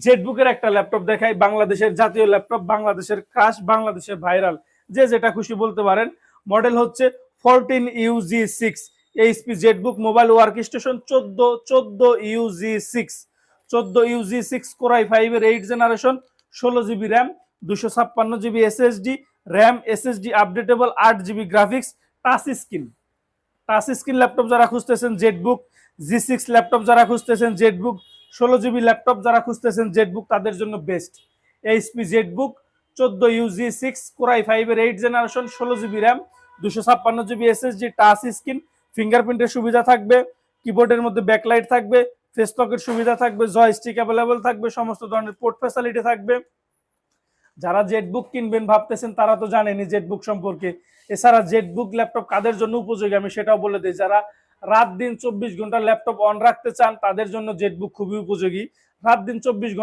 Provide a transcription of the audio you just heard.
জেটবুকের একটা ল্যাপটপ দেখাই, বাংলাদেশের জাতীয় ল্যাপটপ, বাংলাদেশের ক্রাশ, বাংলাদেশের ভাইরাল, যে যেটা খুশি বলতে পারেন। মডেল হচ্ছে 14UG6 HP Jetbook mobile work station 14UG6 14UG6 core i 5 এর 8 generation, 16GB RAM, 256GB SSD, RAM SSD updatable, 8GB graphics, touch screen laptop যারা খুঁজতেছেন জেটবুক, G6 ল্যাপটপ যারা খুঁজতেছেন জেটবুক, 16GB ল্যাপটপ যারা খুঁজতেছেন জেটবুক তাদের জন্য best. HP Jetbook 14UG6 core i 5 এর 8 generation, 16GB RAM, 256GB SSD, touch screen, ফিঙ্গারপ্রিন্টের সুবিধা থাকবে, কিবোর্ডের মধ্যে ব্যাকলাইট থাকবে, ফেস লকের সুবিধা থাকবে, জয়স্টিক অ্যাভেলেবল থাকবে, সমস্ত ধরনের পোর্ট ফ্যাসিলিটি থাকবে। যারা জেটবুক কিনবেন ভাবতেছেন তারা তো জানেনই জেটবুক সম্পর্কে। এছাড়া জেটবুক ল্যাপটপ কাদের জন্য উপযোগী আমি সেটাও বলে দিই। যারা রাত দিন 24 ঘন্টা ল্যাপটপ অন রাখতে চান তাদের জন্য জেটবুক খুবই উপযোগী। রাত দিন 24 ঘন্টা